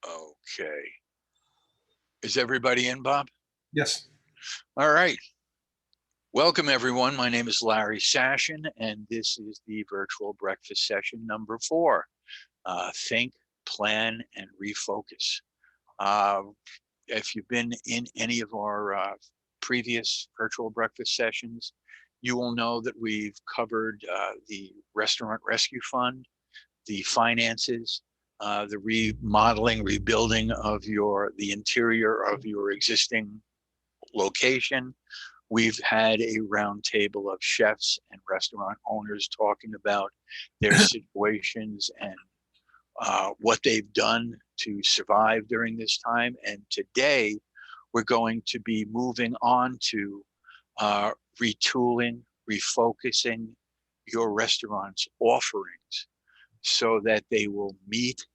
Okay. Is everybody in, Bob? Yes. All right. Welcome, everyone. My name is L.Sashin, and this is the virtual breakfast session number 4. Think, plan, and refocus. If you've been in any of our previous virtual breakfast sessions, you will know that we've covered the Restaurant Rescue Fund, the finances, the remodeling, rebuilding of the interior of your existing location. We've had a roundtable of chefs and restaurant owners talking about their situations and what they've done to survive during this time. And today, we're going to be moving on to retooling, refocusing your restaurant's offerings so that they will meet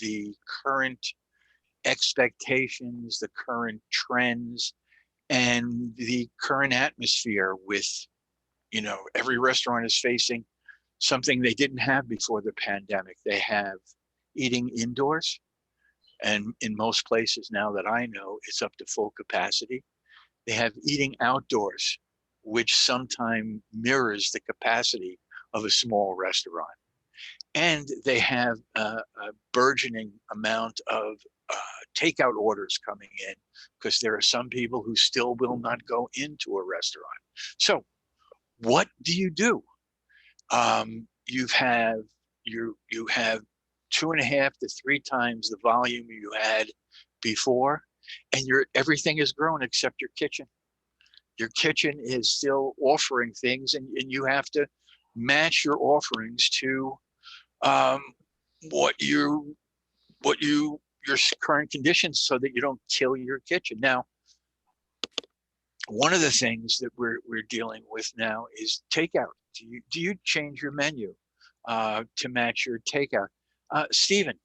the current expectations, the current trends, and the current atmosphere with, every restaurant is facing something they didn't have before the pandemic. They have eating indoors, and in most places now that I know, it's up to full capacity. They have eating outdoors, which sometimes mirrors the capacity of a small restaurant. And they have a burgeoning amount of takeout orders coming in because there are some people who still will not go into a restaurant. So what do? You have 2.5 to 3 times the volume you had before, and everything has grown except your kitchen. Your kitchen is still offering things, and you have to match your offerings to your current conditions so that you don't kill your kitchen. Now, one of the things that we're dealing with now is takeout. Do you change your menu to match your takeout? Stephen,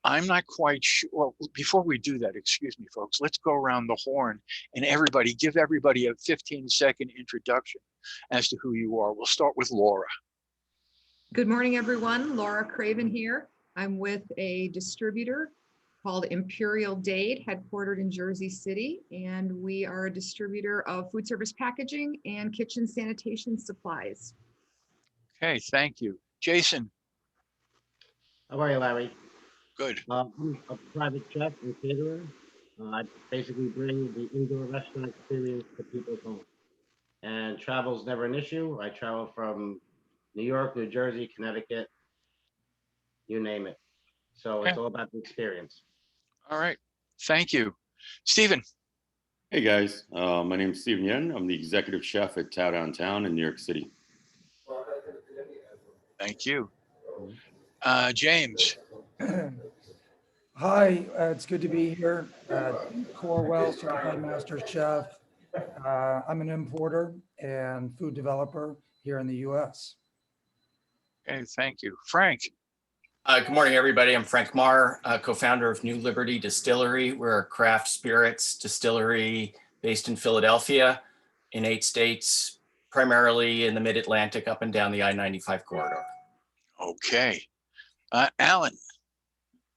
I'm not quite sure. Well, before we do that, excuse me, folks, let's go around the horn and give everybody a 15-second introduction as to who you are. We'll start with Laura. Good morning, everyone. Laura Craven here. I'm with a distributor called Imperial Dade, headquartered in Jersey City, and we are a distributor of food service packaging and kitchen sanitation supplies. Okay, thank you. Jason. How are you, Larry? Good. I'm a private chef and caterer. I basically bring the indoor restaurant experience to people's homes. And travel's never an issue. I travel from New York, New Jersey, Connecticut, you name it. So It's all about the experience. All right. Thank you. Stephen. Hey guys, my name is Stephen Yen. I'm the executive chef at Tao Downtown in New York City. Thank you. James. Hi, it's good to be here. Corwell, Certified Master Chef. I'm an importer and food developer here in the U.S. Okay, thank you. Frank. Good morning, everybody. I'm Frank Maher, co-founder of New Liberty Distillery. We're a craft spirits distillery based in Philadelphia, in 8 states, primarily in the mid-Atlantic, up and down the I-95 corridor. Okay. Alan.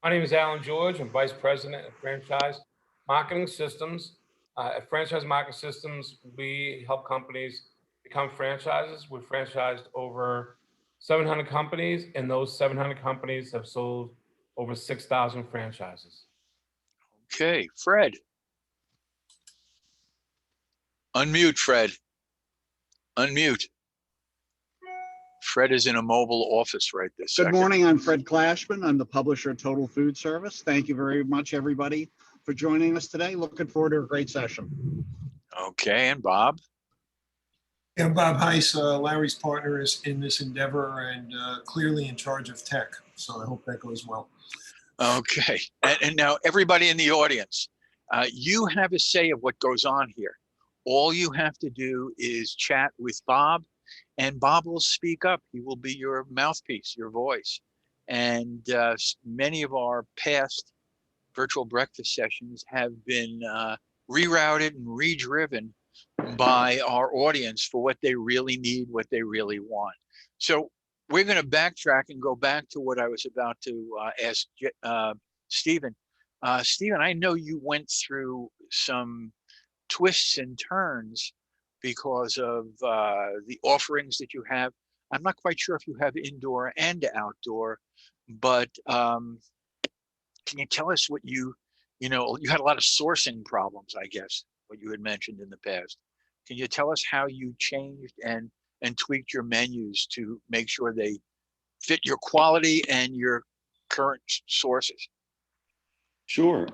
My name is Alan George. I'm Vice President of Franchise Marketing Systems. At Franchise Marketing Systems, we help companies become franchises. We've franchised over 700 companies, and those 700 companies have sold over 6,000 franchises. Okay, Fred. Unmute, Fred. Unmute. Fred is in a mobile office right this second. Good morning, I'm Fred Clashman. I'm the publisher of Total Food Service. Thank you very much, everybody, for joining us today. Looking forward to a great session. Okay, and Bob? Yeah, I'm Bob Heiss, Larry's partner is in this endeavor and clearly in charge of tech. So I hope that goes well. Okay, and now everybody in the audience, you have a say of what goes on here. All you have to do is chat with Bob, and Bob will speak up. He will be your mouthpiece, your voice. And many of our past virtual breakfast sessions have been rerouted and redriven by our audience for what they really need, what they really want. So we're going to backtrack and go back to what I was about to ask Stephen. Stephen, I know you went through some twists and turns because of the offerings that you have. I'm not quite sure if you have indoor and outdoor, but can you tell us what you had a lot of sourcing problems, I guess, what you had mentioned in the past. Can you tell us how you changed and tweaked your menus to make sure they fit your quality and your current sources? Sure.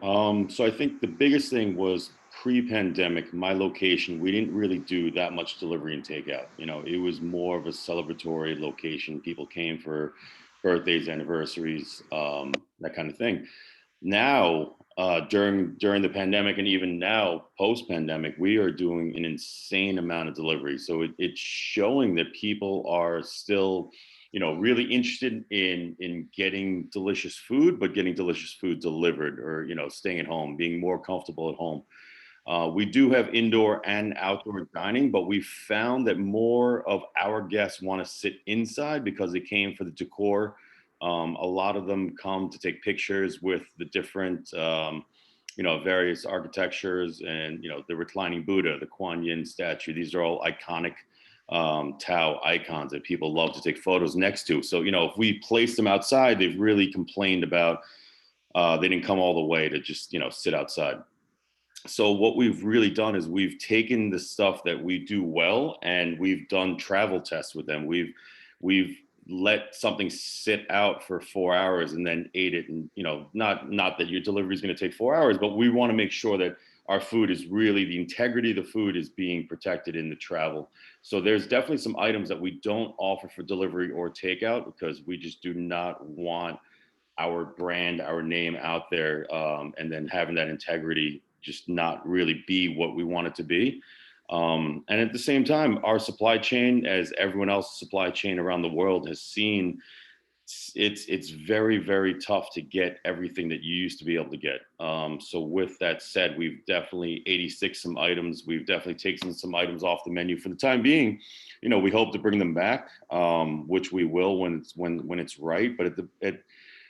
So I think the biggest thing was pre-pandemic, my location, we didn't really do that much delivery and takeout. It was more of a celebratory location. People came for birthdays, anniversaries, that kind of thing. Now, during the pandemic, and even now post pandemic, we are doing an insane amount of delivery. So it's showing that people are still really interested in getting delicious food, but getting delicious food delivered, or staying at home, being more comfortable at home. We do have indoor and outdoor dining, but we found that more of our guests want to sit inside because they came for the decor. A lot of them come to take pictures with the different, various architectures, and the reclining Buddha, the Kuan Yin statue. These are all iconic Tao icons that people love to take photos next to. So if we place them outside, they've really complained about they didn't come all the way to just sit outside. So what we've really done is we've taken the stuff that we do well, and we've done travel tests with them. We've let something sit out for 4 hours and then ate it. And not that your delivery is going to take 4 hours, but we want to make sure that our food is really, the integrity of the food is being protected in the travel. So there's definitely some items that we don't offer for delivery or takeout because we just do not want our brand, our name out there, and then having that integrity just not really be what we want it to be. And at the same time, our supply chain, as everyone else's supply chain around the world has seen, it's very, very tough to get everything that you used to be able to get. So with that said, we've definitely 86 some items. We've definitely taken some items off the menu for the time being. We hope to bring them back, which we will when it's right. But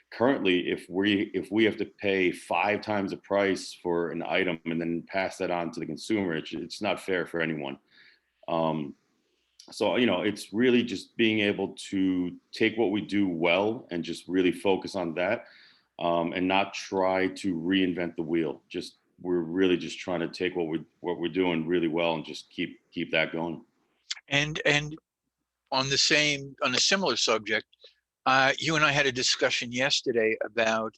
currently, if we have to pay 5 times the price for an item and then pass that on to the consumer, it's not fair for anyone. So it's really just being able to take what we do well and just really focus on that, and not try to reinvent the wheel. We're really just trying to take what we're doing really well and just keep that going. And on a similar subject, you and I had a discussion yesterday about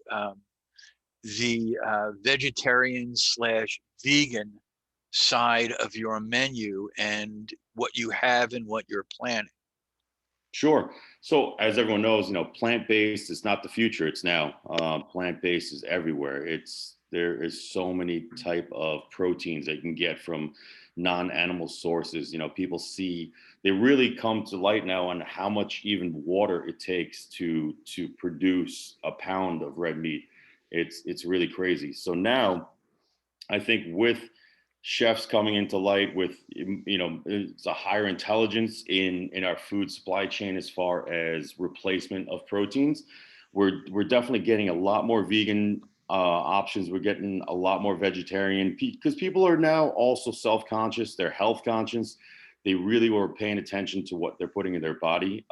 the vegetarian/vegan side of your menu and what you have and what you're planning. Sure. So as everyone knows, plant-based is not the future. It's now. Plant-based is everywhere. There is so many type of proteins that you can get from non-animal sources. People they really come to light now on how much even water it takes to produce a pound of red meat. It's really crazy. So now I think with chefs coming into light, with it's a higher intelligence in our food supply chain as far as replacement of proteins, we're definitely getting a lot more vegan options. We're getting a lot more vegetarian because people are now also self-conscious. They're health conscious. They really were paying attention to what they're putting in their body.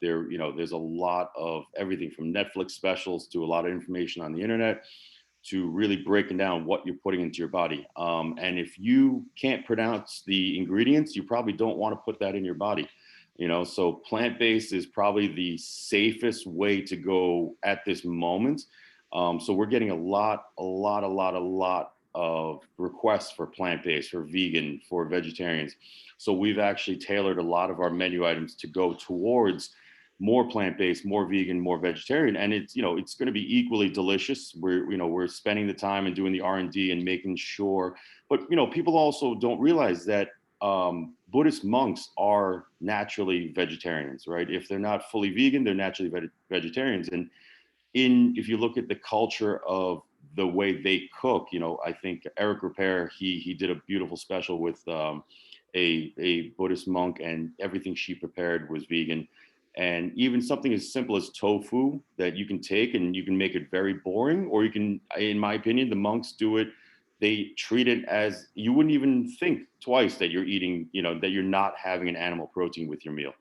There's a lot of everything from Netflix specials to a lot of information on the internet to really breaking down what you're putting into your body. And if you can't pronounce the ingredients, you probably don't want to put that in your body. So plant-based is probably the safest way to go at this moment. So we're getting a lot of requests for plant-based, for vegan, for vegetarians. So we've actually tailored a lot of our menu items to go towards more plant-based, more vegan, more vegetarian, and it's going to be equally delicious. We're spending the time and doing the R&D and making sure, but people also don't realize that Buddhist monks are naturally vegetarians, right? If they're not fully vegan, they're naturally vegetarians. And if you look at the culture of the way they cook, I think Eric Repair, he did a beautiful special with a Buddhist monk, and everything she prepared was vegan. And even something as simple as tofu that you can take and you can make it very boring, or you can, in my opinion, the monks do it. They treat it as you wouldn't even think twice that you're eating, that you're not having an animal protein with your meal.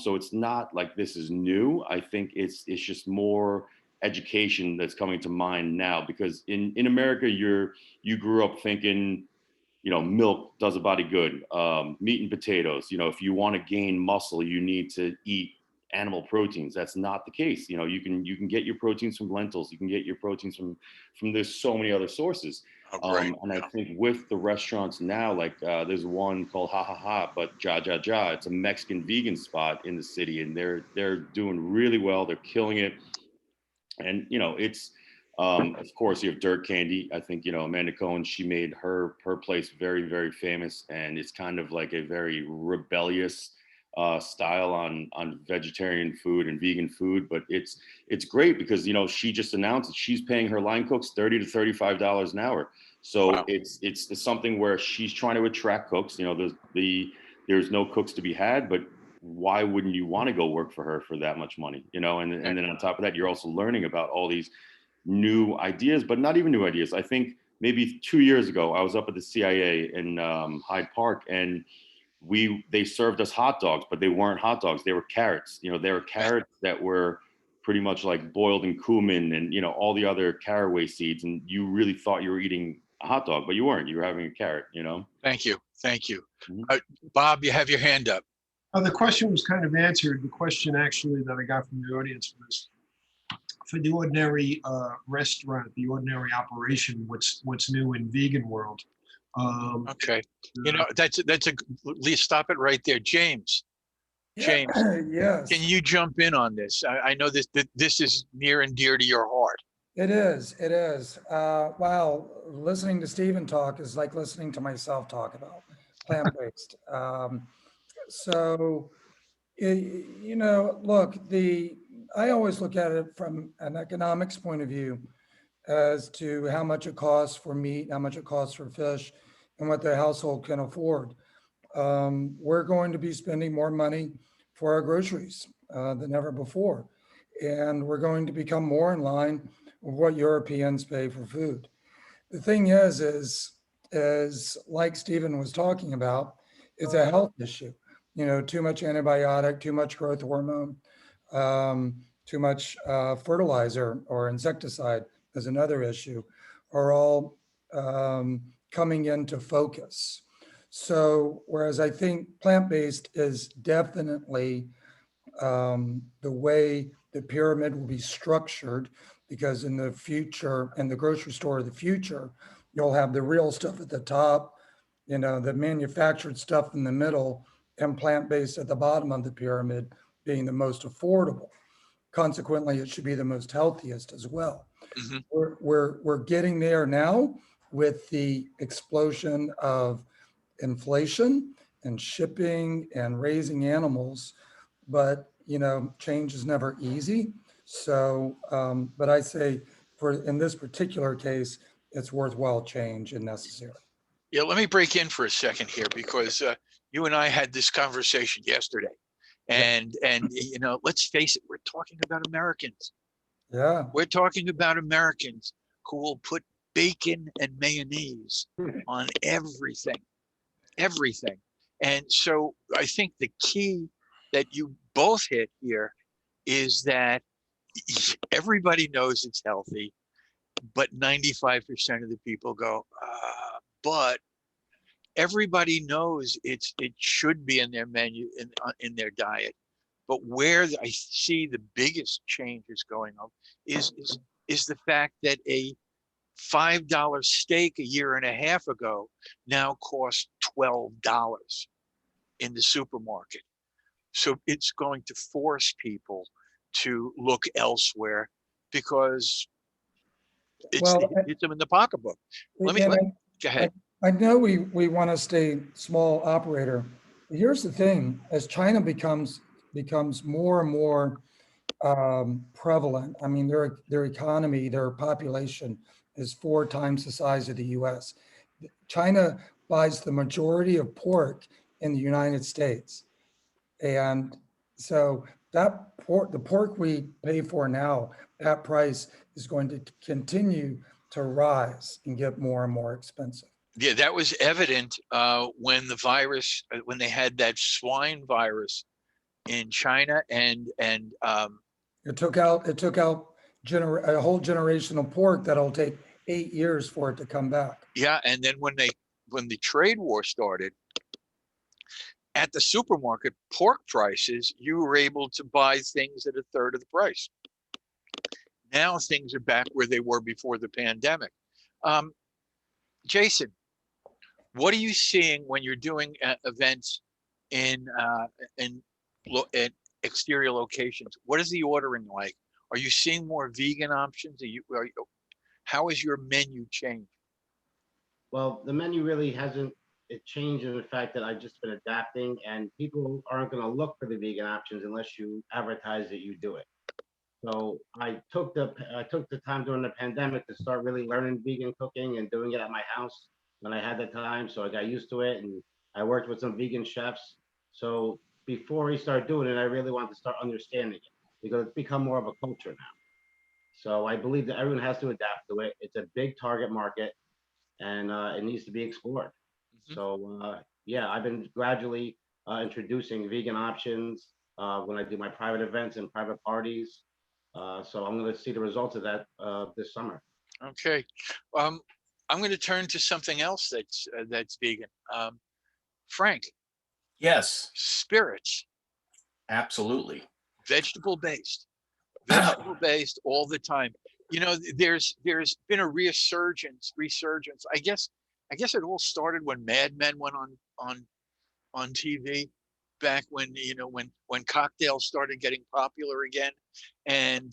So it's not like this is new. I think it's just more education that's coming to mind now, because in America, you grew up thinking, milk does a body good, meat and potatoes. If you want to gain muscle, you need to eat animal proteins. That's not the case. You can get your proteins from lentils. You can get your proteins from there's so many other sources. Oh, great. And I think with the restaurants now, like there's one called Ha Ha Ha, but Ja Ja Ja. It's a Mexican vegan spot in the city, and they're doing really well. They're killing it. And it's of course you have Dirt Candy. I think Amanda Cohen, she made her place very, very famous, and it's kind of like a very rebellious style on vegetarian food and vegan food. But it's great because she just announced that she's paying her line cooks $30 to $35 an hour. So Wow. it's something where she's trying to attract cooks. There's no cooks to be had, but why wouldn't you want to go work for her for that much money? And then on top of that, you're also learning about all these new ideas, but not even new ideas. I think maybe 2 years ago, I was up at the CIA in Hyde Park, and they served us hot dogs, but they weren't hot dogs. They were carrots. They were carrots that were pretty much like boiled in cumin and all the other caraway seeds, and you really thought you were eating a hot dog, but you weren't. You were having a carrot. Thank you. Mhm. Bob, you have your hand up. The question was kind of answered. The question actually that I got from the audience was, for the ordinary restaurant, the ordinary operation, what's new in vegan world? Okay. That's Let's stop it right there. James, Yes. can you jump in on this? I know this is near and dear to your heart. It is. Wow. Listening to Stephen talk is like listening to myself talk about plant-based. So, look, I always look at it from an economics point of view as to how much it costs for meat, how much it costs for fish, and what the household can afford. We're going to be spending more money for our groceries than ever before. And we're going to become more in line with what Europeans pay for food. The thing is like Stephen was talking about, it's a health issue. Too much antibiotic, too much growth hormone, too much fertilizer or insecticide is another issue, are all coming into focus. So whereas I think plant-based is definitely the way the pyramid will be structured, because in the future, in the grocery store of the future, you'll have the real stuff at the top, the manufactured stuff in the middle, and plant-based at the bottom of the pyramid being the most affordable. Consequently, it should be the most healthiest as well. Mm-hmm. We're getting there now with the explosion of inflation and shipping and raising animals, but change is never easy. So, but I say in this particular case, it's worthwhile change and necessary. Yeah, let me break in for a second here, because you and I had this conversation yesterday, and let's face it, we're talking about Americans. Yeah, We're talking about Americans who will put bacon and mayonnaise on everything. And so I think the key that you both hit here is that everybody knows it's healthy, but 95% of the people go, but everybody knows it should be in their menu, in their diet. But where I see the biggest changes going on is the fact that a $5 steak a year and a half ago now costs $12 in the supermarket. So it's going to force people to look elsewhere, because it's them in the pocketbook. Go ahead. I know we want to stay small operator, but here's the thing: as China becomes more and more prevalent, I mean, their economy, their population is 4 times the size of the U.S. China buys the majority of pork in the United States, and So that pork, the pork we pay for now, that price is going to continue to rise and get more and more expensive. Yeah, that was evident when the virus, when they had that swine virus in China, and It took out a whole generation of pork that'll take 8 years for it to come back. yeah, and then when the trade war started, at the supermarket, pork prices, you were able to buy things at a third of the price. Now things are back where they were before the pandemic. Jason, what are you seeing when you're doing events in exterior locations? What is the ordering like? Are you seeing more vegan options? How has your menu changed? Well, the menu really hasn't it changed in the fact that I've just been adapting, and people aren't going to look for the vegan options unless you advertise that you do it. So I took the time during the pandemic to start really learning vegan cooking and doing it at my house when I had the time. So I got used to it, and I worked with some vegan chefs. So before we started doing it, I really wanted to start understanding it because it's become more of a culture now. So I believe that everyone has to adapt to it. It's a big target market, and it needs to be explored. So yeah, I've been gradually introducing vegan options when I do my private events and private parties. So I'm going to see the results of that this summer. Okay, I'm going to turn to something else that's vegan. Frank. Yes, Spirits, absolutely. vegetable based all the time. You know, there's been a resurgence. I guess it all started when Mad Men went on TV back when, you know, when cocktails started getting popular again, and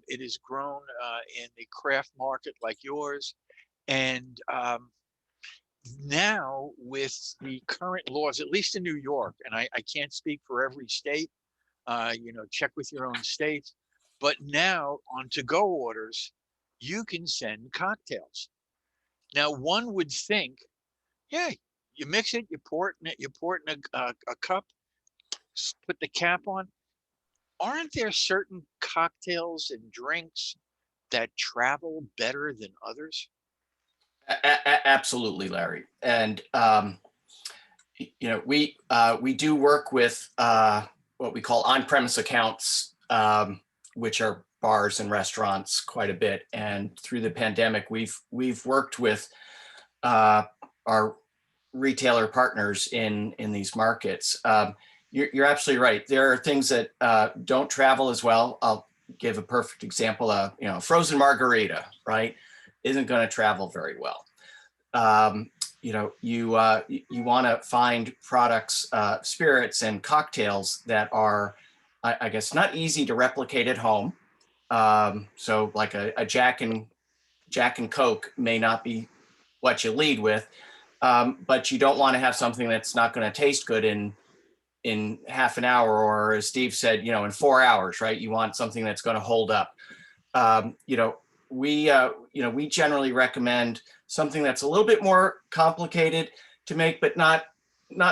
it has grown in the craft market like yours. And now with the current laws, at least in New York, and I can't speak for every state, you know, check with your own state, but now on to-go orders, you can send cocktails. Now, one would think, yeah, you mix it, you pour it in a cup, put the cap on. Aren't there certain cocktails and drinks that travel better than others? Absolutely, Larry. And you know, we do work with what we call on-premise accounts, which are bars and restaurants quite a bit. And through the pandemic, we've worked with our retailer partners in these markets. You're absolutely right. There are things that don't travel as well. I'll give a perfect example. You know, frozen margarita, right, isn't going to travel very well. You know, you want to find products, spirits and cocktails that are, I guess, not easy to replicate at home. So like a Jack and Coke may not be what you lead with, but you don't want to have something that's not going to taste good in half an hour, or as Steve said, you know, in 4 hours, right? You want something that's going to hold up. You know, we generally recommend something that's a little bit more complicated to make, but not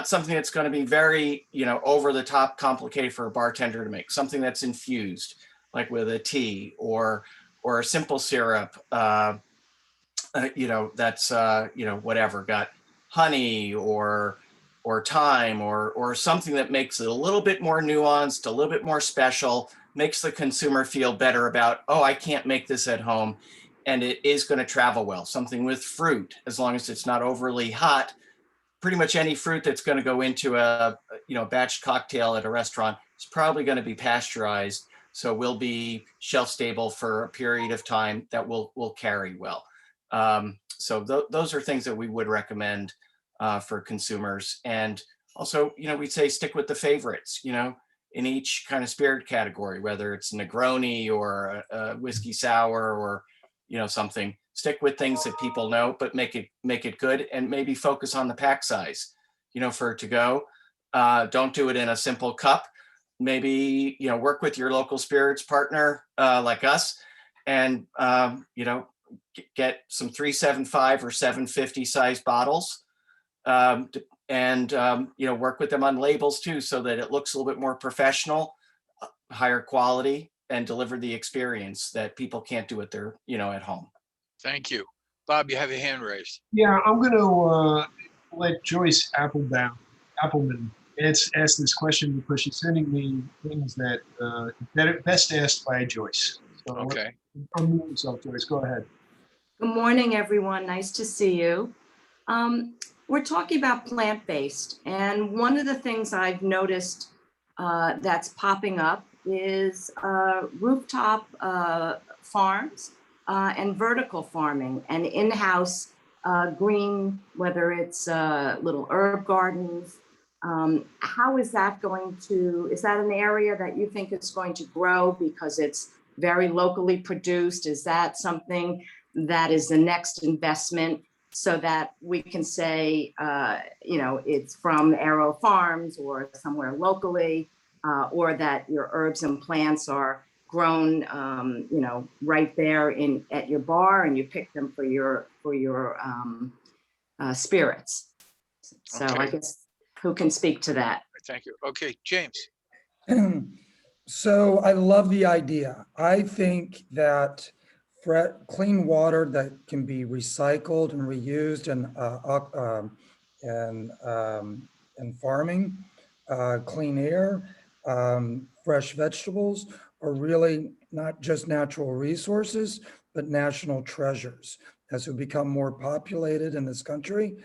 something that's going to be very, you know, over the top complicated for a bartender to make. Something that's infused, like with a tea or a simple syrup, you know, that's you know, whatever, got honey or thyme or something that makes it a little bit more nuanced, a little bit more special, makes the consumer feel better about, oh, I can't make this at home, and it is going to travel well. Something with fruit, as long as it's not overly hot. Pretty much any fruit that's going to go into a, you know, batch cocktail at a restaurant is probably going to be pasteurized, so will be shelf stable for a period of time that will carry well. So those are things that we would recommend for consumers. And also, you know, we'd say stick with the favorites, you know, in each kind of spirit category, whether it's Negroni or a whiskey sour or, you know, something. Stick with things that people know, but make it good, and maybe focus on the pack size, you know, for to go. Don't do it in a simple cup. Maybe, you know, work with your local spirits partner like us, and you know, get some 375 or 750 size bottles, and you know, work with them on labels too, so that it looks a little bit more professional. higher quality, and deliver the experience that people can't do at their, at home. Thank you. Bob, you have your hand raised. Yeah, I'm going to let Joyce Appleman ask this question because she's sending me things that are best asked by Joyce. So Okay. unmute yourself, Joyce. Go ahead. Good morning, everyone. Nice to see you. We're talking about plant-based, and one of the things I've noticed that's popping up is rooftop farms and vertical farming and in-house green, whether it's little herb gardens. How is that is that an area that you think is going to grow because it's very locally produced? Is that something that is the next investment so that we can say, it's from Arrow Farms or somewhere locally, or that your herbs and plants are grown, right there at your bar and you pick them for your spirits. So Okay. I guess who can speak to that? Thank you. Okay, James. So I love the idea. I think that clean water that can be recycled and reused and farming, clean air, fresh vegetables are really not just natural resources, but national treasures. As we become more populated in this country,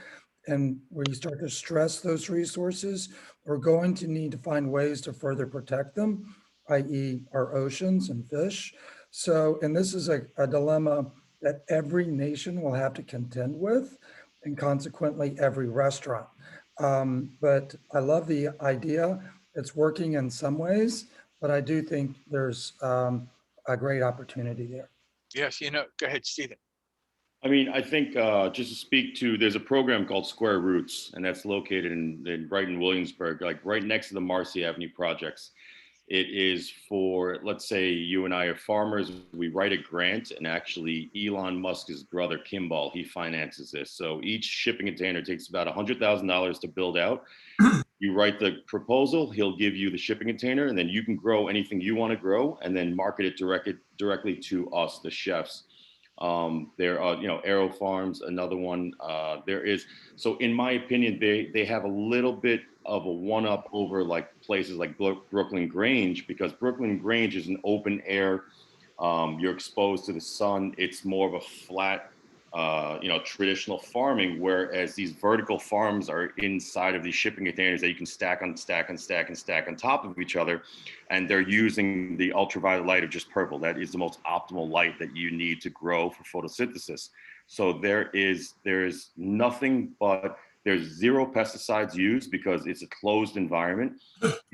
and where you start to stress those resources, we're going to need to find ways to further protect them, i.e. our oceans and fish. So, and this is a dilemma that every nation will have to contend with, and consequently every restaurant. But I love the idea. It's working in some ways, but I do think there's a great opportunity there. Yes, go ahead, Stephen. I mean, I think just to speak to, there's a program called Square Roots, and that's located in Brighton, Williamsburg, like right next to the Marcy Avenue projects. It is for, let's say you and I are farmers, we write a grant, and actually Elon Musk's brother, Kimball, he finances this. So each shipping container takes about $100,000 to build out. You write the proposal, he'll give you the shipping container, and then you can grow anything you want to grow and then market it directly to us, the chefs. There are, Arrow Farms, another one. So in my opinion, they have a little bit of a one-up over like places like Brooklyn Grange, because Brooklyn Grange is an open air. You're exposed to the sun. It's more of a flat, traditional farming, whereas these vertical farms are inside of these shipping containers that you can stack on top of each other. And they're using the ultraviolet light of just purple. That is the most optimal light that you need to grow for photosynthesis. So there's zero pesticides used because it's a closed environment.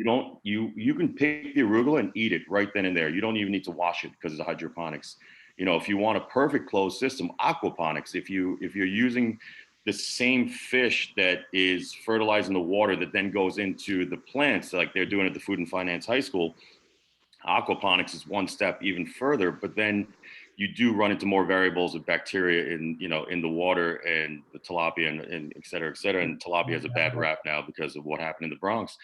You can pick the arugula and eat it right then and there. You don't even need to wash it because it's hydroponics. If you want a perfect closed system, aquaponics, if you're using the same fish that is fertilizing the water that then goes into the plants, like they're doing at the Food and Finance High School, aquaponics is one step even further, but then you do run into more variables of bacteria in the water and the tilapia and et cetera, et cetera. And tilapia has a bad rap now because of what happened in the Bronx.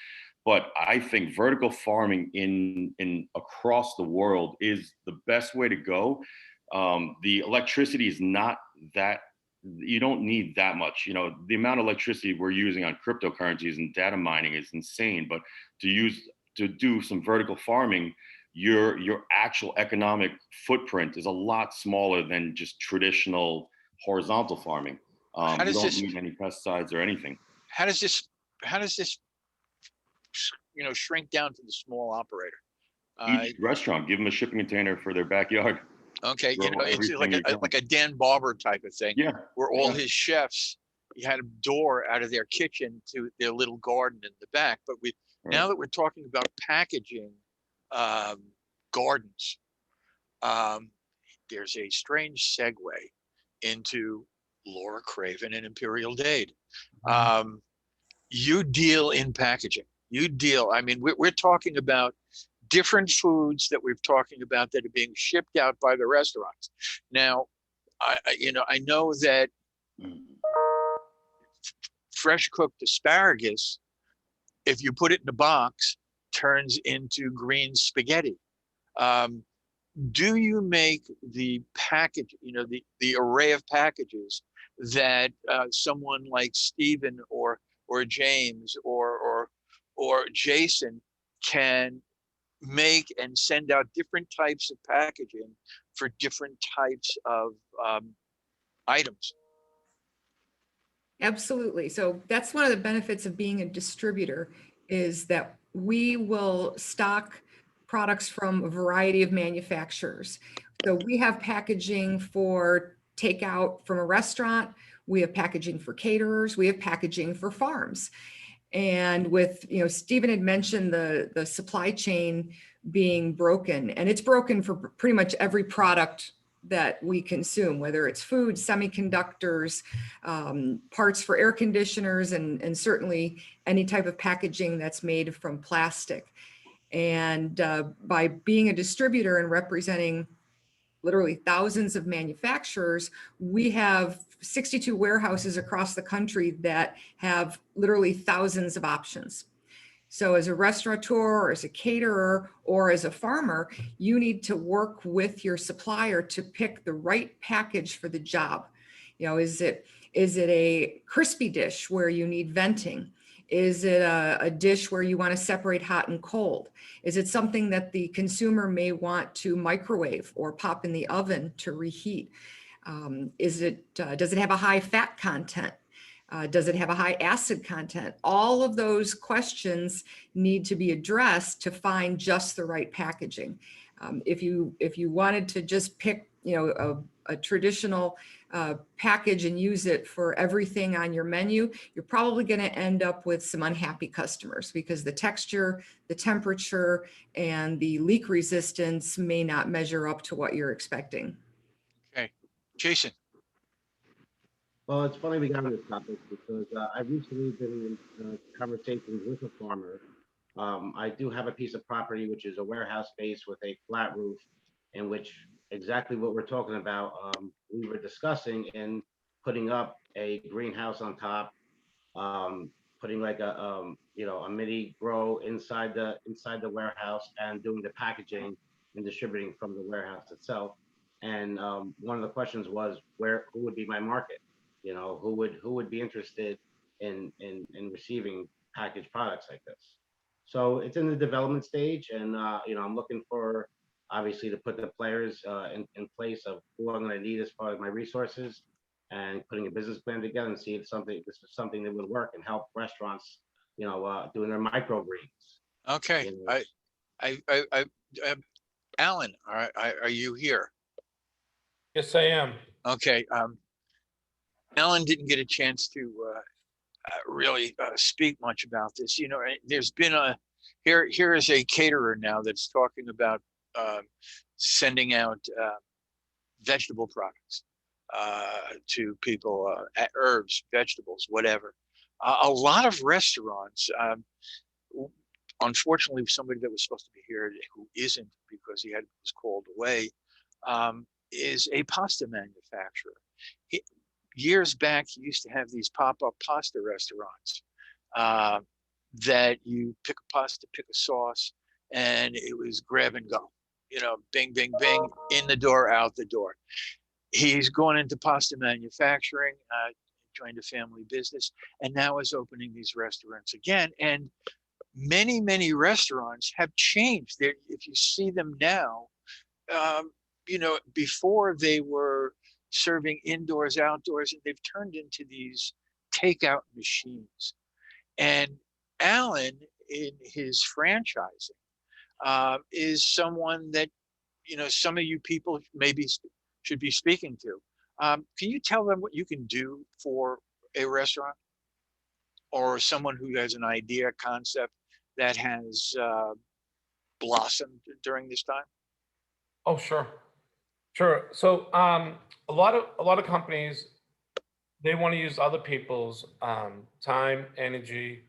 But I think vertical farming in across the world is the best way to go. The electricity is not that, you don't need that much. The amount of electricity we're using on cryptocurrencies and data mining is insane. But to do some vertical farming, your actual economic footprint is a lot smaller than just traditional horizontal farming. You don't need any pesticides or anything. How does this shrink down to the small operator? Each restaurant, give them a shipping container for their backyard. Okay, it's like a Dan Barber type of thing. Yeah. Where all his chefs, he had a door out of their kitchen to their little garden in the back. But now that we're talking about packaging gardens, there's a strange segue into Laura Craven and Imperial Dade. You deal in packaging. We're talking about different foods that we're talking about that are being shipped out by the restaurants. Now, I know that fresh cooked asparagus, if you put it in a box turns into green spaghetti. Do you make the package, the array of packages that someone like Stephen or James or Jason can make and send out different types of packaging for different types of items? Absolutely. So that's one of the benefits of being a distributor, is that we will stock products from a variety of manufacturers. So we have packaging for takeout from a restaurant, we have packaging for caterers, we have packaging for farms. And with, Stephen had mentioned the supply chain being broken, and it's broken for pretty much every product that we consume, whether it's food, semiconductors, parts for air conditioners, and certainly any type of packaging that's made from plastic. And by being a distributor and representing literally thousands of manufacturers, we have 62 warehouses across the country that have literally thousands of options. So as a restaurateur, or as a caterer, or as a farmer, you need to work with your supplier to pick the right package for the job. Is it a crispy dish where you need venting? Is it a dish where you want to separate hot and cold? Is it something that the consumer may want to microwave or pop in the oven to reheat? Does it have a high fat content? Does it have a high acid content? All of those questions need to be addressed to find just the right packaging. If you wanted to just pick, a traditional package and use it for everything on your menu, you're probably going to end up with some unhappy customers, because the texture, the temperature, and the leak resistance may not measure up to what you're expecting. Okay, Jason. Well, it's funny we got on this topic because I've recently been in conversations with a farmer. I do have a piece of property, which is a warehouse space with a flat roof, in which exactly what we're talking about, we were discussing in putting up a greenhouse on top, putting like a mini grow inside the warehouse, and doing the packaging and distributing from the warehouse itself. And one of the questions was who would be my market? Who would be interested in receiving packaged products like this? So it's in the development stage, and I'm looking for, obviously, to put the players in place of who I'm going to need as part of my resources, and putting a business plan together and see if this is something that would work and help restaurants, doing their microgreens. Okay, Alan, are you here? Yes, I am. Okay, Alan didn't get a chance to really speak much about this. There's been here is a caterer now that's talking about sending out vegetable products to people, herbs, vegetables, whatever. A lot of restaurants, unfortunately, somebody that was supposed to be here who isn't, because was called away, is a pasta manufacturer. Years back, he used to have these pop-up pasta restaurants that you pick a pasta, pick a sauce, and it was grab and go. Bing, bing, bing, in the door, out the door. He's gone into pasta manufacturing, joined a family business, and now is opening these restaurants again. And many, many restaurants have changed. If you see them now, before they were serving indoors, outdoors, and they've turned into these takeout machines. And Alan, in his franchising, is someone that, some of you people maybe should be speaking to. Can you tell them what you can do for a restaurant, or someone who has an idea, concept that has blossomed during this time? Oh, sure. Sure. So a lot of companies, they want to use other people's time, energy,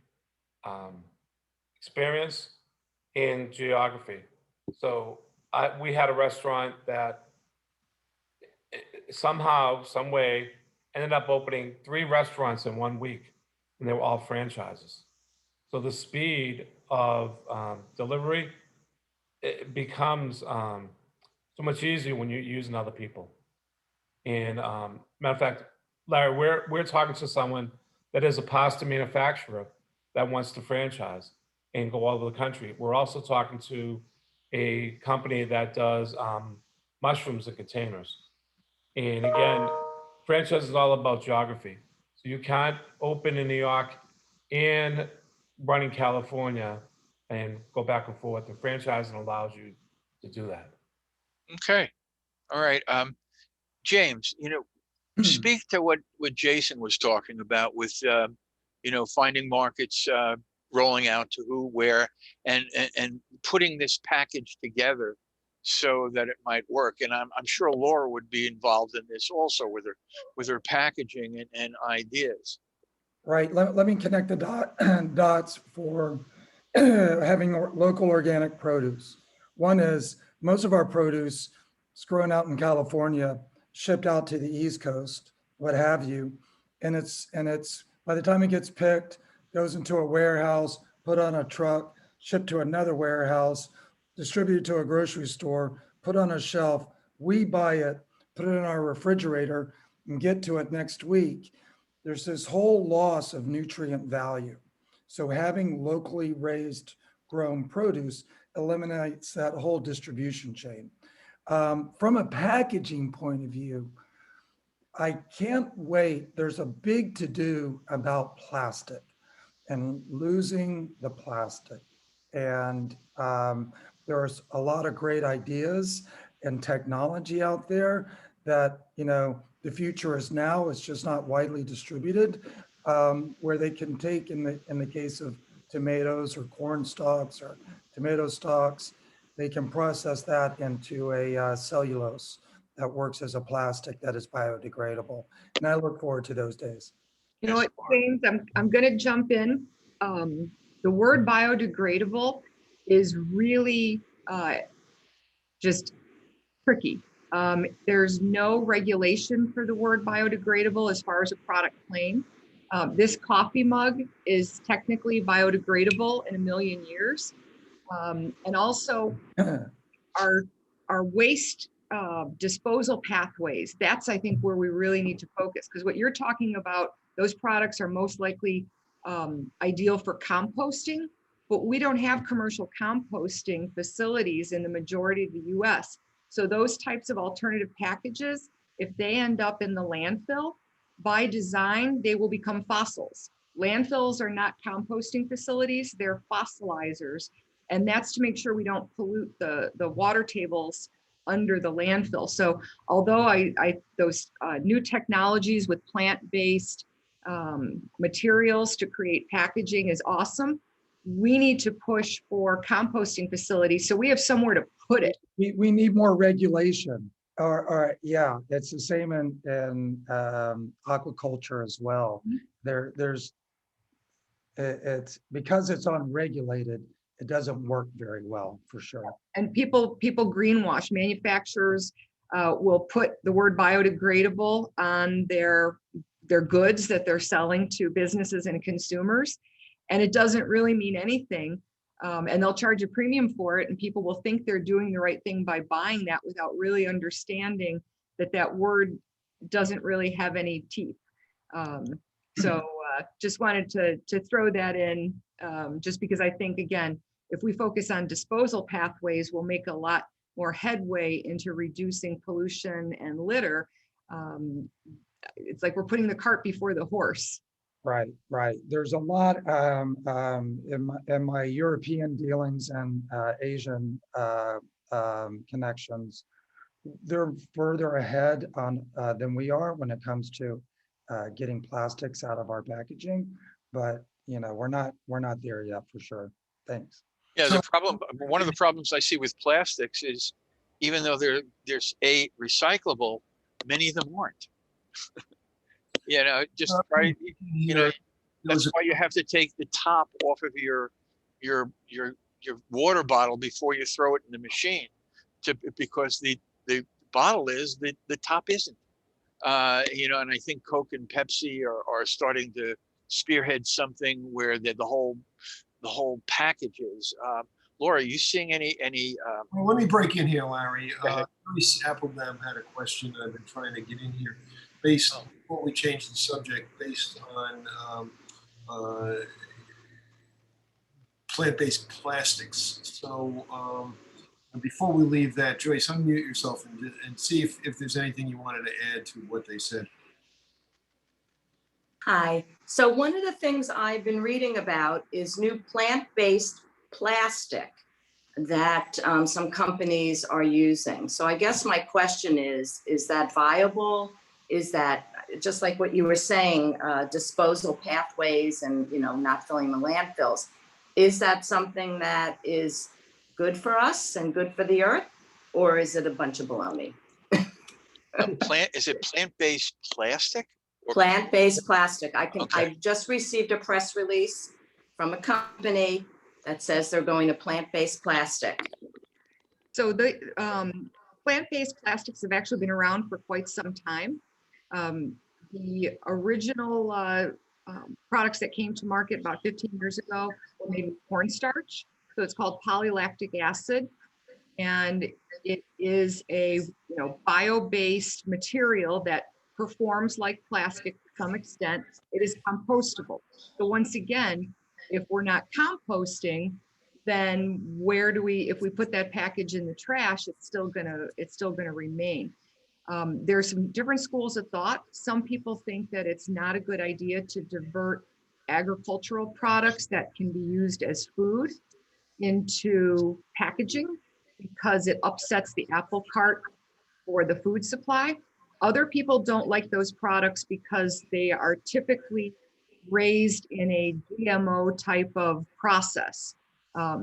experience, and geography. So we had a restaurant that somehow, some way, ended up opening 3 restaurants in 1 week, and they were all franchises. So the speed of delivery, it becomes so much easier when you're using other people. And matter of fact, Larry, we're talking to someone that is a pasta manufacturer that wants to franchise and go all over the country. We're also talking to a company that does mushrooms in containers. And again, franchise is all about geography. So you can't open in New York and run in California and go back and forth. The franchising allows you to do that. Okay. All right. James, speak to what Jason was talking about with, finding markets, rolling out to who, where, and putting this package together so that it might work. And I'm sure Laura would be involved in this also with her packaging and ideas. Right. Let me connect the dots for having local organic produce. One is most of our produce is grown out in California, shipped out to the East Coast, what have you. And it's by the time it gets picked, goes into a warehouse, put on a truck, shipped to another warehouse, distributed to a grocery store, put on a shelf. We buy it, put it in our refrigerator, and get to it next week. There's this whole loss of nutrient value. So having locally raised grown produce eliminates that whole distribution chain. From a packaging point of view, I can't wait. There's a big to-do about plastic and losing the plastic. And there's a lot of great ideas and technology out there that, the future is now. It's just not widely distributed, where they can take, in the case of tomatoes or corn stalks or tomato stalks, they can process that into a cellulose that works as a plastic that is biodegradable. And I look forward to those days. You know what, James, I'm going to jump in. The word biodegradable is really just tricky. There's no regulation for the word biodegradable as far as a product claim. This coffee mug is technically biodegradable in 1,000,000 years. And also our waste disposal pathways, that's, I think, where we really need to focus, because what you're talking about, those products are most likely ideal for composting, but we don't have commercial composting facilities in the majority of the US. So those types of alternative packages, if they end up in the landfill, by design, they will become fossils. Landfills are not composting facilities, they're fossilizers. And that's to make sure we don't pollute the water tables under the landfill. So although those new technologies with plant-based materials to create packaging is awesome, we need to push for composting facilities so we have somewhere to put it. We need more regulation. Or yeah, it's the same in aquaculture as well. It's because it's unregulated, it doesn't work very well, for sure. And people greenwash. Manufacturers will put the word biodegradable on their goods that they're selling to businesses and consumers, and it doesn't really mean anything. And they'll charge a premium for it, and people will think they're doing the right thing by buying that without really understanding that word doesn't really have any teeth. So just wanted to throw that in, just because I think, again, if we focus on disposal pathways, we'll make a lot more headway into reducing pollution and litter. It's like we're putting the cart before the horse. Right. There's a lot in my European dealings and Asian connections. They're further ahead than we are when it comes to getting plastics out of our packaging, but we're not there yet, for sure. Thanks. Yeah, one of the problems I see with plastics is, even though there's recyclable, many of them aren't. Just right. That's why you have to take the top off of your water bottle before you throw it in the machine, because the bottle is, the top isn't. And I think Coke and Pepsi are starting to spearhead something where the whole the whole packages. Laura, are you seeing any? Well, let me break in here, Larry. Go ahead. Luis Appledam had a question. I've been trying to get in here based, before we change the subject, based on plant-based plastics. So before we leave that, Joyce, unmute yourself and see if there's anything you wanted to add to what they said. Hi. So one of the things I've been reading about is new plant-based plastic that some companies are using. So I guess my question is that viable? Is that just like what you were saying, disposal pathways and, you know, not filling the landfills? Is that something that is good for us and good for the earth? Or is it a bunch of baloney? Is it plant-based plastic? Plant-based plastic. Okay. I just received a press release from a company that says they're going to plant-based plastic. So the plant-based plastics have actually been around for quite some time. The original products that came to market about 15 years ago were made with cornstarch. So it's called polylactic acid. And it is a bio-based material that performs like plastic to some extent. It is compostable. So once again, if we're not composting, then where do we, if we put that package in the trash, it's still gonna remain. There's some different schools of thought. Some people think that it's not a good idea to divert agricultural products that can be used as food into packaging because it upsets the apple cart for the food supply. Other people don't like those products because they are typically raised in a GMO type of process.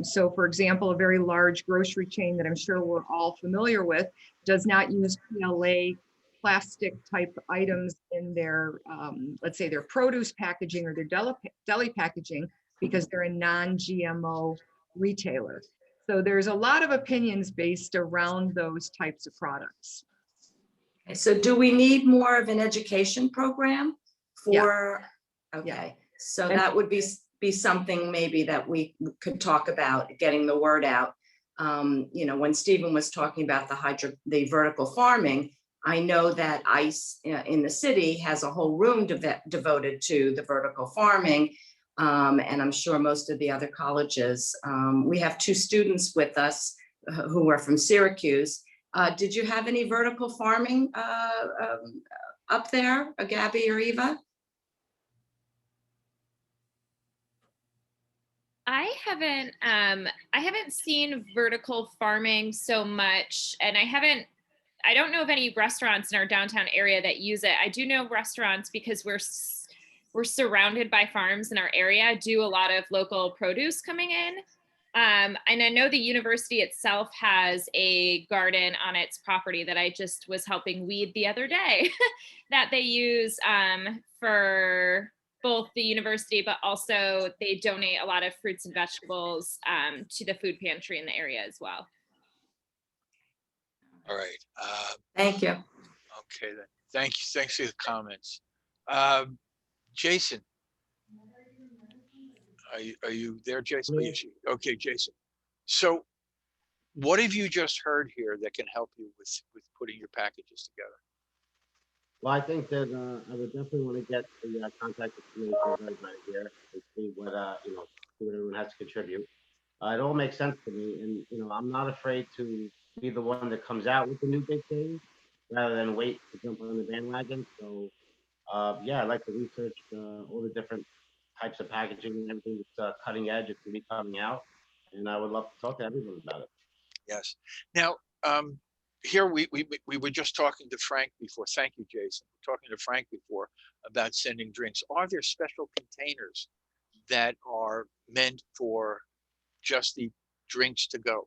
So for example, a very large grocery chain that I'm sure we're all familiar with does not use PLA plastic type items in their, let's say their produce packaging or their deli packaging because they're a non-GMO retailer. So there's a lot of opinions based around those types of products. So do we need more of an education program for, okay. Yeah. So that would be something maybe that we could talk about, getting the word out. You know, when Stephen was talking about the vertical farming, I know that ICE in the city has a whole room devoted to the vertical farming. And I'm sure most of the other colleges. We have 2 students with us who are from Syracuse. Did you have any vertical farming up there, Gabby or Eva? I haven't seen vertical farming so much, and I don't know of any restaurants in our downtown area that use it. I do know restaurants because we're surrounded by farms in our area, do a lot of local produce coming in. And I know the university itself has a garden on its property that I just was helping weed the other day that they use for both the university, but also they donate a lot of fruits and vegetables to the food pantry in the area as well. All right. Thank you. Okay then. Thank you. Thanks for the comments. Jason. Are you there, Jason? Yeah. Okay, Jason. So what have you just heard here that can help you with putting your packages together? Well, I think that I would definitely want to get the contact information of everybody here and see what see what everyone has to contribute. It all makes sense to me, and I'm not afraid to be the one that comes out with the new big thing rather than wait to jump on the bandwagon. So yeah, I'd like to research all the different types of packaging and everything that's cutting edge. It's going to be coming out, and I would love to talk to everyone about it. Yes. Now, here we were just talking to Frank before. Thank you, Jason. We're talking to Frank before about sending drinks. Are there special containers that are meant for just the drinks to go?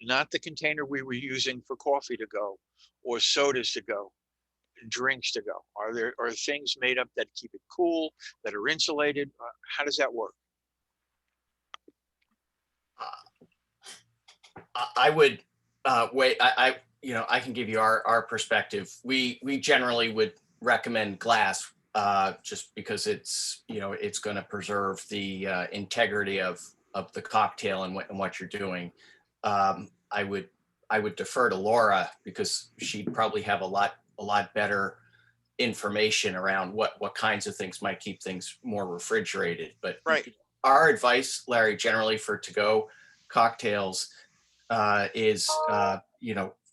Not the container we were using for coffee to go or sodas to go, drinks to go. Are things made up that keep it cool, that are insulated? How does that work? I would wait. I can give you our perspective. We generally would recommend glass just because it's going to preserve the integrity of the cocktail and what you're doing. I would defer to Laura because she'd probably have a lot better information around what kinds of things might keep things more refrigerated. But Right. our advice, Larry, generally for to-go cocktails is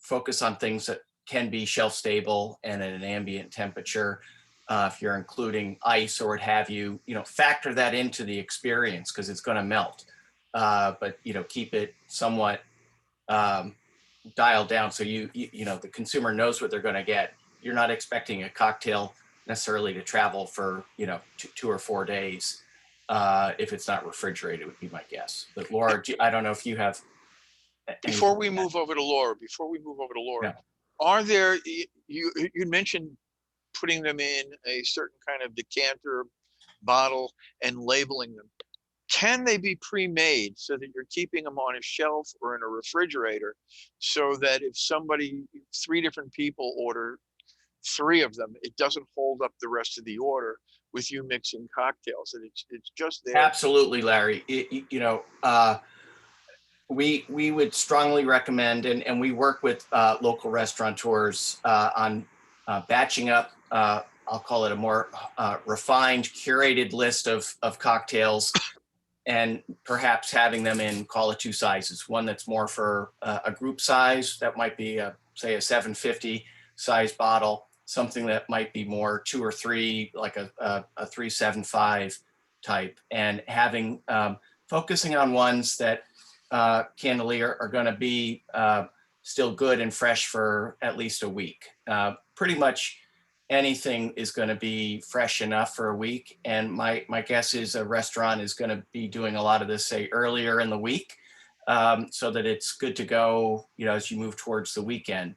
focus on things that can be shelf stable and at an ambient temperature. If you're including ice or what have you, factor that into the experience because it's going to melt. But keep it somewhat dialed down so the consumer knows what they're going to get. You're not expecting a cocktail necessarily to travel for 2 or 4 days if it's not refrigerated, would be my guess. But Laura, I don't know if you have. Before we move over to Laura, Yeah. are there, you mentioned putting them in a certain kind of decanter bottle and labeling them. Can they be pre-made so that you're keeping them on a shelf or in a refrigerator so that if 3 different people order 3 of them, it doesn't hold up the rest of the order with you mixing cocktails, and it's just there? Absolutely, Larry. We would strongly recommend, and we work with local restaurateurs on batching up, I'll call it a more refined, curated list of cocktails, and perhaps having them in, call it 2 sizes. One that's more for a group size, that might be say a 750 size bottle, something that might be more 2 or 3, like a 375 type, and having focusing on ones that candidly are going to be still good and fresh for at least a week. Pretty much anything is going to be fresh enough for a week. And my guess is a restaurant is going to be doing a lot of this, say, earlier in the week, so that it's good to go, as you move towards the weekend.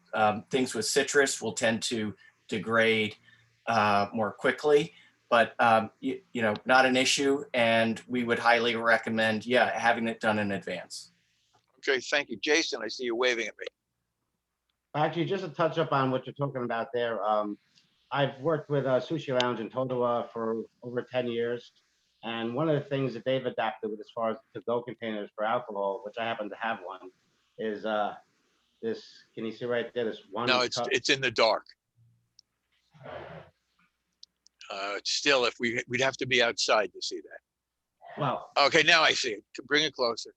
Things with citrus will tend to degrade more quickly, but not an issue. And we would highly recommend, having it done in advance. Okay, thank you. Jason, I see you waving at me. Actually, just to touch up on what you're talking about there, I've worked with a sushi lounge in Totowa for over 10 years. And one of the things that they've adapted with as far as to-go containers for alcohol, which I happen to have one, is this, can you see right there, this one No, cup? it's in the dark. Still, if we'd have to be outside to see that. Well, Okay, now I see it. Bring it closer.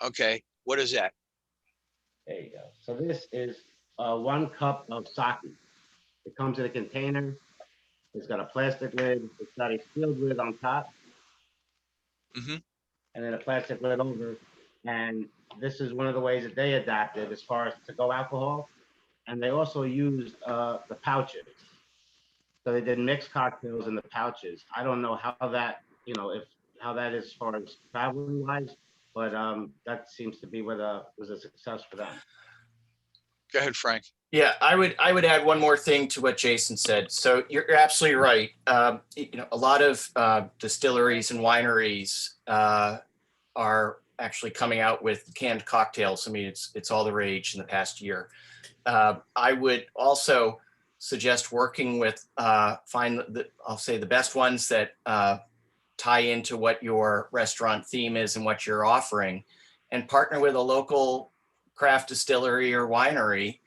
Okay, what is that? there you go. So this is 1 cup of sake. It comes in a container. It's got a plastic lid. It's got a sealed lid on top. Mm-hmm. And then a plastic lid over. And this is one of the ways that they adapted as far as to-go alcohol. And they also used the pouches. So they did mixed cocktails in the pouches. I don't know how that, how that is as far as traveling wise, but that seems to be what was a success for them. Go ahead, Frank. Yeah, I would add one more thing to what Jason said. So you're absolutely right. A lot of distilleries and wineries are actually coming out with canned cocktails. I mean, it's all the rage in the past year. I would also suggest working with I'll say the best ones that tie into what your restaurant theme is and what you're offering, and partner with a local craft distillery or winery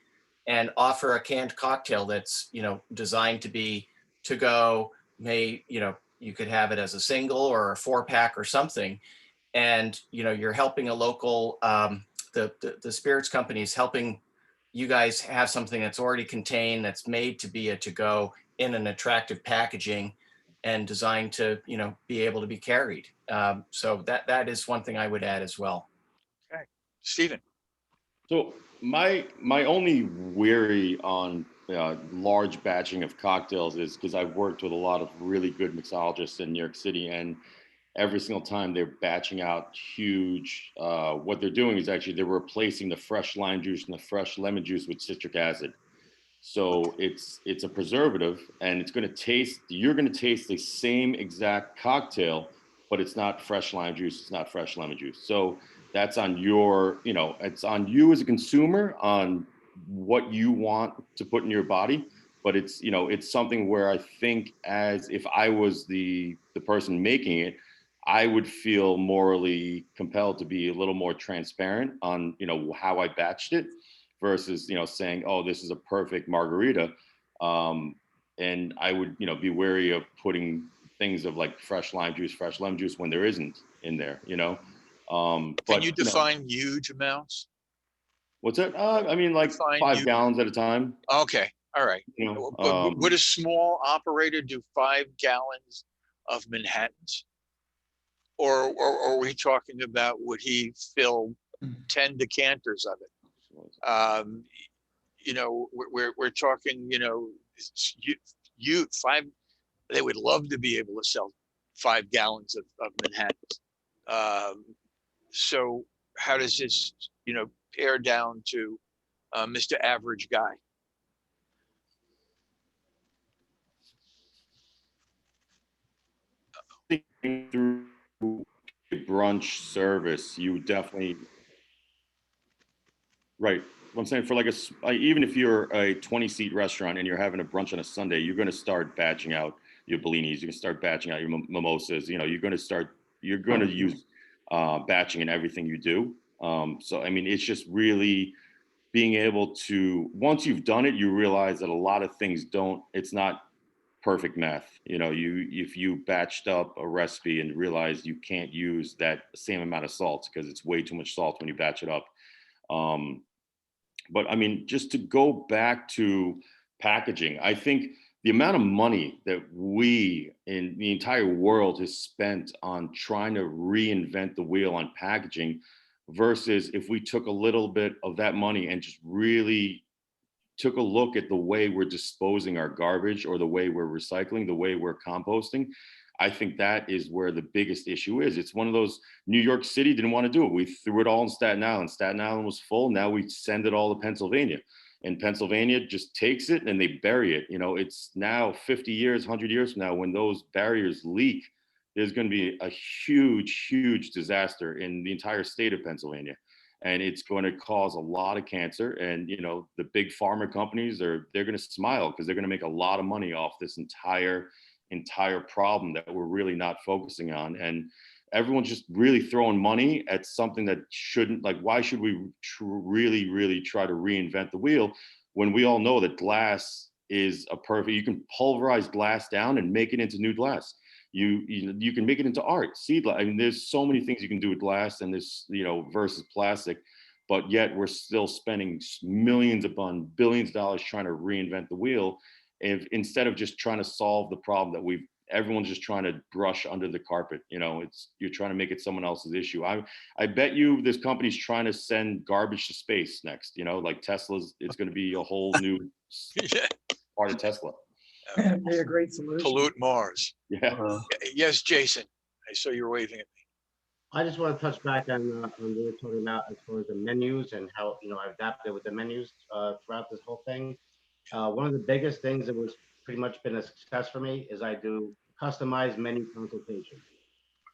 and offer a canned cocktail that's, designed to be to go. You could have it as a single or a 4-pack or something. And, you're helping a local, the spirits company is helping you guys have something that's already contained, that's made to be a to-go in an attractive packaging and designed to, be able to be carried. So that is one thing I would add as well. Okay, Stephen. So my only worry on large batching of cocktails is because I've worked with a lot of really good mixologists in New York City, and every single time they're batching out huge, what they're doing is actually they're replacing the fresh lime juice and the fresh lemon juice with citric acid. So it's a preservative, and you're going to taste the same exact cocktail, but it's not fresh lime juice, it's not fresh lemon juice. So that's on it's on you as a consumer on what you want to put in your body. But it's something where I think, as if I was the person making it, I would feel morally compelled to be a little more transparent on, how I batched it versus, saying, oh, this is a perfect margarita. And I would, be wary of putting things of like fresh lemon juice when there isn't in there, Can but you define huge amounts? what's that? I mean, like Define 5 huge. gallons at a time. Okay, all right. But would a small operator do 5 gallons of Manhattans? Or are we talking about, would he fill 10 decanters of it? We're talking, five. They would love to be able to sell 5 gallons of Manhattans. So how does this, pare down to Mr. Average Guy? Through brunch service, you definitely, right. I'm saying for like even if you're a 20-seat restaurant and you're having a brunch on a Sunday, you're going to start batching out your bellinis. You're going to start batching out your mimosas. You're going to use batching in everything you do. So, I mean, it's just really being able to, once you've done it, you realize that a lot of things it's not perfect math. If you batched up a recipe and realize you can't use that same amount of salt because it's way too much salt when you batch it up. But I mean, just to go back to packaging, I think the amount of money that we in the entire world has spent on trying to reinvent the wheel on packaging versus if we took a little bit of that money and just really took a look at the way we're disposing our garbage or the way we're recycling, the way we're composting, I think that is where the biggest issue is. It's one of those, New York City didn't want to do it. We threw it all in Staten Island. Staten Island was full. Now we send it all to Pennsylvania. And Pennsylvania just takes it and they bury it. It's now 50 years, 100 years from now, when those barriers leak, there's going to be a huge, huge disaster in the entire state of Pennsylvania. And it's going to cause a lot of cancer. And, the big pharma companies they're going to smile because they're going to make a lot of money off this entire problem that we're really not focusing on. And everyone's just really throwing money at something that shouldn't, like, why should we really, really try to reinvent the wheel when we all know that glass is you can pulverize glass down and make it into new glass. You can make it into art, seed. I mean, there's so many things you can do with glass and this, versus plastic, but yet we're still spending millions upon billions of dollars trying to reinvent the wheel. Instead of just trying to solve the problem that everyone's just trying to brush under the carpet. You're trying to make it someone else's issue. I bet you this company's trying to send garbage to space next, like Tesla's, it's going to be a whole new part of Tesla. Be a great solution. Pollute Mars. Yeah. Yes, Jason, I saw you waving at me. I just want to touch back on what we were talking about as far as the menus and how, I adapted with the menus throughout this whole thing. One of the biggest things that was pretty much been a success for me is I do customized menu consultation.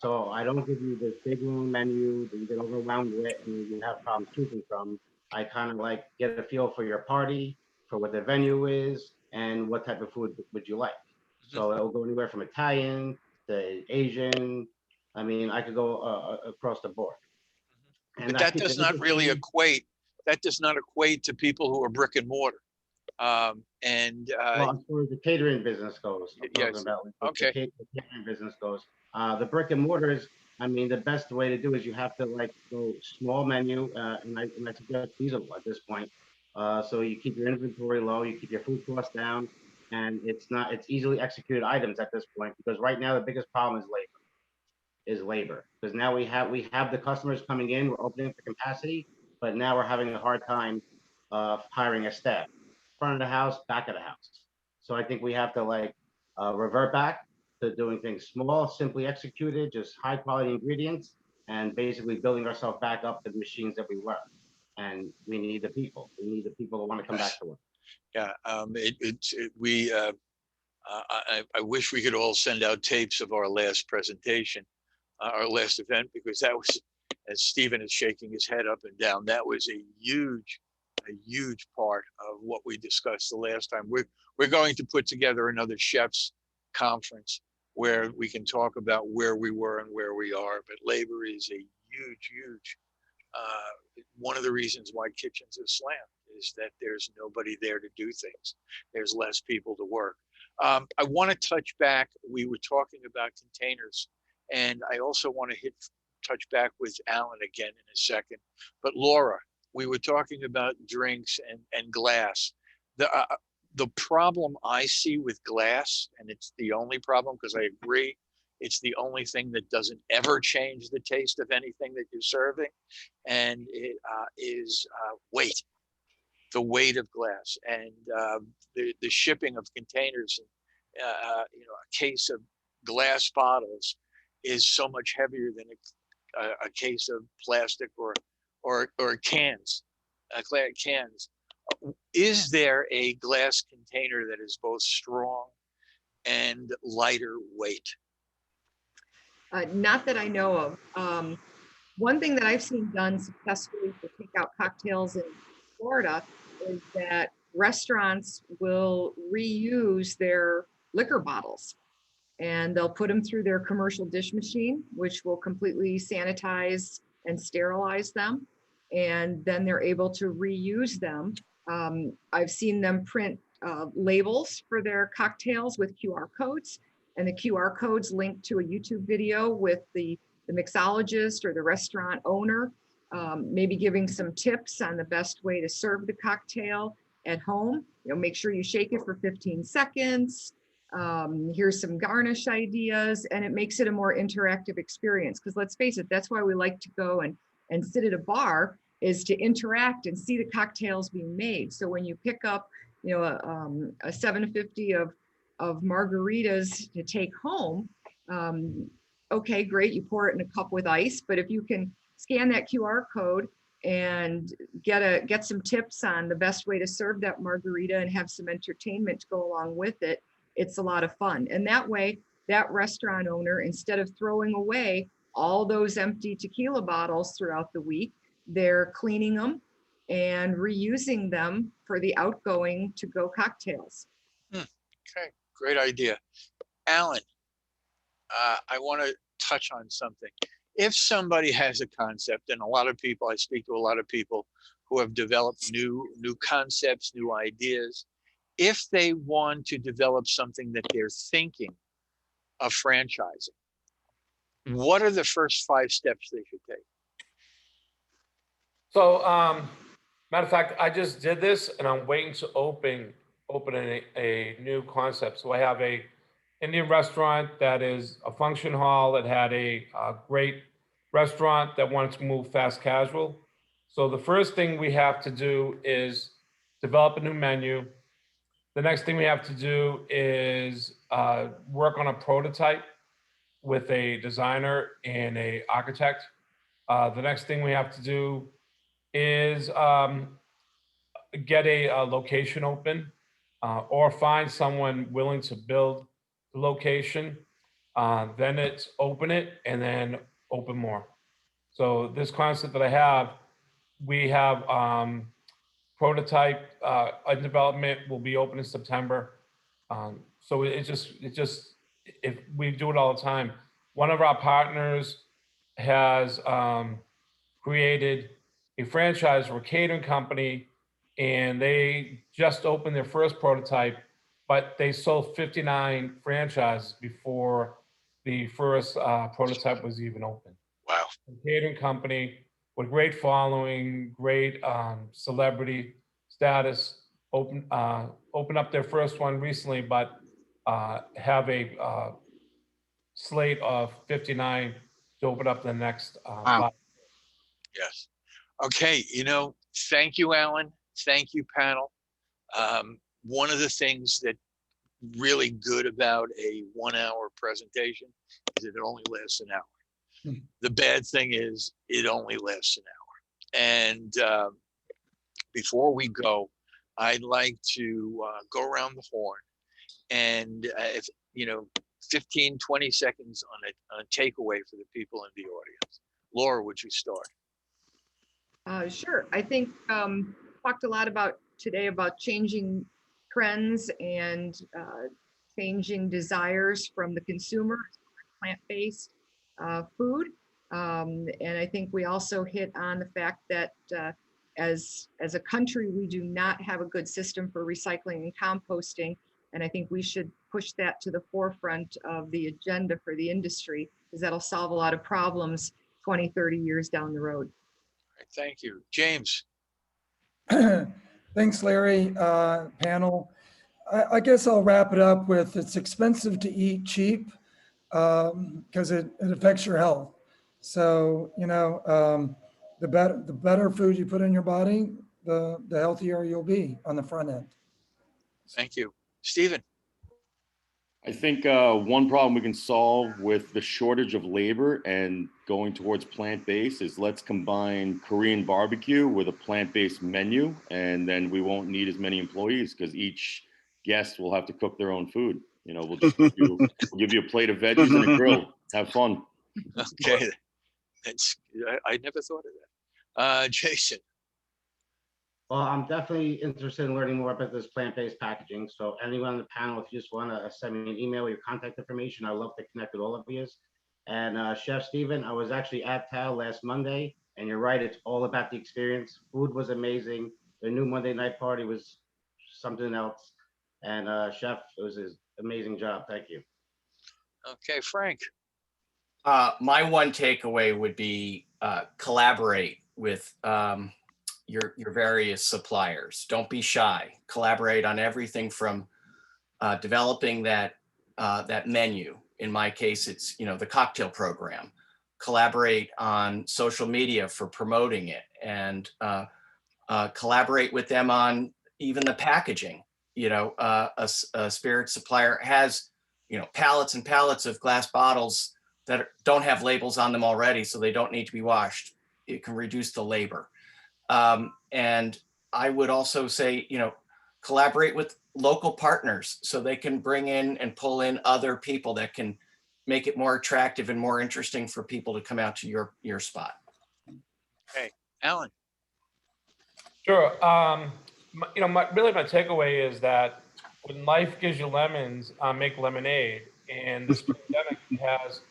So I don't give you this big long menu that you get overwhelmed with and you have problems choosing from. I kind of like get a feel for your party, for what the venue is, and what type of food would you like. So it'll go anywhere from Italian to Asian. I mean, I could go across the board. And but that does not really equate. That does not equate to people who are brick and mortar. Well, as far as the catering business goes, yes. Okay. The catering business goes, the brick and mortars. I mean, the best way to do is you have to like go small menu, and I suggest feasible at this point. So you keep your inventory low, you keep your food costs down, and it's easily executed items at this point, because right now the biggest problem is labor. Because now we have the customers coming in, we're opening for capacity, but now we're having a hard time hiring a staff, front of the house, back of the house. So I think we have to revert back to doing things small, simply executed, just high quality ingredients, and basically building ourselves back up to the machines that we were. And we need the people. We need the people that want to come back to work. Yeah, I wish we could all send out tapes of our last presentation, our last event, because that was, as Stephen is shaking his head up and down, that was a huge part of what we discussed the last time. We're going to put together another chefs conference where we can talk about where we were and where we are. But labor is a huge, one of the reasons why kitchens have slammed is that there's nobody there to do things. There's less people to work. I want to touch back. We were talking about containers, and I also want to touch back with Alan again in a second. But Laura, we were talking about drinks and glass. The problem I see with glass, and it's the only problem because I agree, it's the only thing that doesn't ever change the taste of anything that you're serving, and it is weight, the weight of glass, and the shipping of containers. A case of glass bottles is so much heavier than a case of plastic or cans, cans. Is there a glass container that is both strong and lighter weight? Not that I know of. One thing that I've seen done successfully for takeout cocktails in Florida is that restaurants will reuse their liquor bottles, and they'll put them through their commercial dish machine, which will completely sanitize and sterilize them. And then they're able to reuse them. I've seen them print labels for their cocktails with QR codes, and the QR codes link to a YouTube video with the mixologist or the restaurant owner, maybe giving some tips on the best way to serve the cocktail at home. Make sure you shake it for 15 seconds. Here's some garnish ideas, and it makes it a more interactive experience. Because let's face it, that's why we like to go and sit at a bar, is to interact and see the cocktails being made. So when you pick up, a 750 of margaritas to take home, okay, great, you pour it in a cup with ice. But if you can scan that QR code and get some tips on the best way to serve that margarita and have some entertainment to go along with it, it's a lot of fun. And that way, that restaurant owner, instead of throwing away all those empty tequila bottles throughout the week, they're cleaning them and reusing them for the outgoing to-go cocktails. Okay, great idea. Alan, I want to touch on something. If somebody has a concept, and I speak to a lot of people who have developed new concepts, new ideas, if they want to develop something that they're thinking of franchising, what are the first 5 steps they should take? So, matter of fact, I just did this and I'm waiting to open a new concept. So I have a Indian restaurant that is a function hall that had a great restaurant that wanted to move fast casual. So the first thing we have to do is develop a new menu. The next thing we have to do is work on a prototype with a designer and an architect. The next thing we have to do is get a location open or find someone willing to build the location. Then it's open it and then open more. So this concept that I have, we have prototype in development, will be open in September. So it just, if we do it all the time. One of our partners has created a franchise for a catering company, and they just opened their first prototype, but they sold 59 franchises before the first prototype was even open. Wow. A catering company with great following, great celebrity status, open up their first one recently, but have a slate of 59 to open up the next 5. Yes. Okay. Thank you, Alan. Thank you, panel. One of the things that really good about a 1-hour presentation is that it only lasts an hour. The bad thing is it only lasts an hour. And before we go, I'd like to go around the horn and if 15, 20 seconds on a takeaway for the people in the audience. Laura, would you start? Sure. I think talked a lot about today about changing trends and changing desires from the consumer, plant-based food. And I think we also hit on the fact that as a country, we do not have a good system for recycling and composting. And I think we should push that to the forefront of the agenda for the industry, because that'll solve a lot of problems 20, 30 years down the road. Thank you. James. Thanks, Larry, panel. I guess I'll wrap it up with it's expensive to eat cheap because it affects your health. So, you know, the better food you put in your body, the healthier you'll be on the front end. Thank you. Stephen. I think one problem we can solve with the shortage of labor and going towards plant-based is let's combine Korean barbecue with a plant-based menu, and then we won't need as many employees because each guest will have to cook their own food. You know, we'll just we'll give you a plate of veggies and a grill. Have fun. Okay, I never thought of that. Jason. Well, I'm definitely interested in learning more about this plant-based packaging. So anyone on the panel, if you just want to send me an email with your contact information, I'd love to connect with all of you. And Chef Stephen, I was actually at TAL last Monday, and you're right, it's all about the experience. Food was amazing. The new Monday night party was something else. And Chef, it was an amazing job. Thank you. Okay, Frank. My one takeaway would be collaborate with your various suppliers. Don't be shy. Collaborate on everything from developing that menu. In my case, it's the cocktail program. Collaborate on social media for promoting it, and collaborate with them on even the packaging. A spirit supplier has pallets and pallets of glass bottles that don't have labels on them already, so they don't need to be washed. It can reduce the labor. And I would also say, collaborate with local partners so they can bring in and pull in other people that can make it more attractive and more interesting for people to come out to your spot. Okay, Alan. Sure. Really my takeaway is that when life gives you lemons, make lemonade. And this pandemic has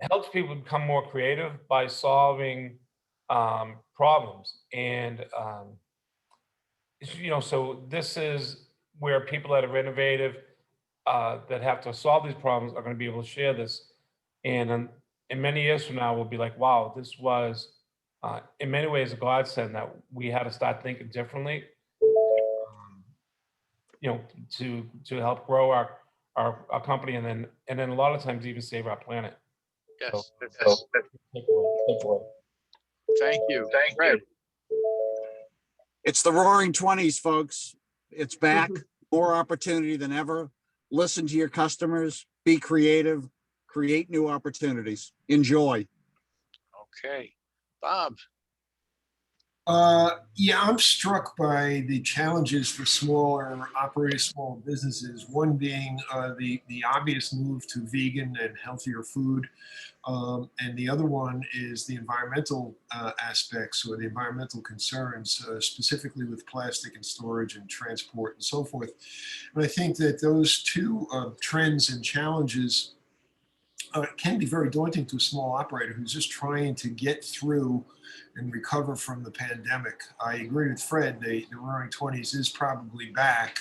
helped people become more creative by solving problems. And, so this is where people that are innovative, that have to solve these problems are going to be able to share this. And in many years from now, we'll be like, wow, this was, in many ways, a godsend that we had to start thinking differently, to help grow our company, and then a lot of times even save our planet. Yes. So Thank you. It's the roaring 20s, folks. It's back. More opportunity than ever. Listen to your customers. Be creative. Create new opportunities. Enjoy. Okay. Bob. Yeah, I'm struck by the challenges for smaller operators, small businesses. One being the obvious move to vegan and healthier food, and the other one is the environmental aspects or the environmental concerns, specifically with plastic and storage and transport and so forth. And I think that those two trends and challenges can be very daunting to a small operator who's just trying to get through and recover from the pandemic. I agree with Fred, the roaring 20s is probably back,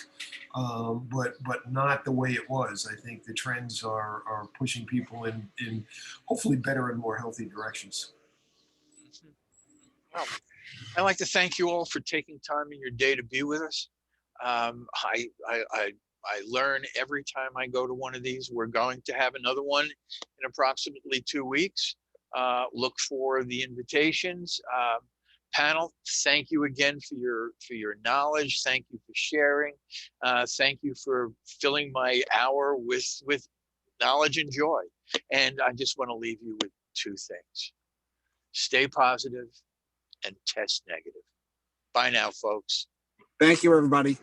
but not the way it was. I think the trends are pushing people in hopefully better and more healthy directions. Well, I'd like to thank you all for taking time in your day to be with us. I learn every time I go to one of these. We're going to have another one in approximately 2 weeks. Look for the invitations. Panel, thank you again for your knowledge. Thank you for sharing. Thank you for filling my hour with knowledge and joy. And I just want to leave you with 2 things. Stay positive and test negative. Bye now, folks. Thank you, everybody.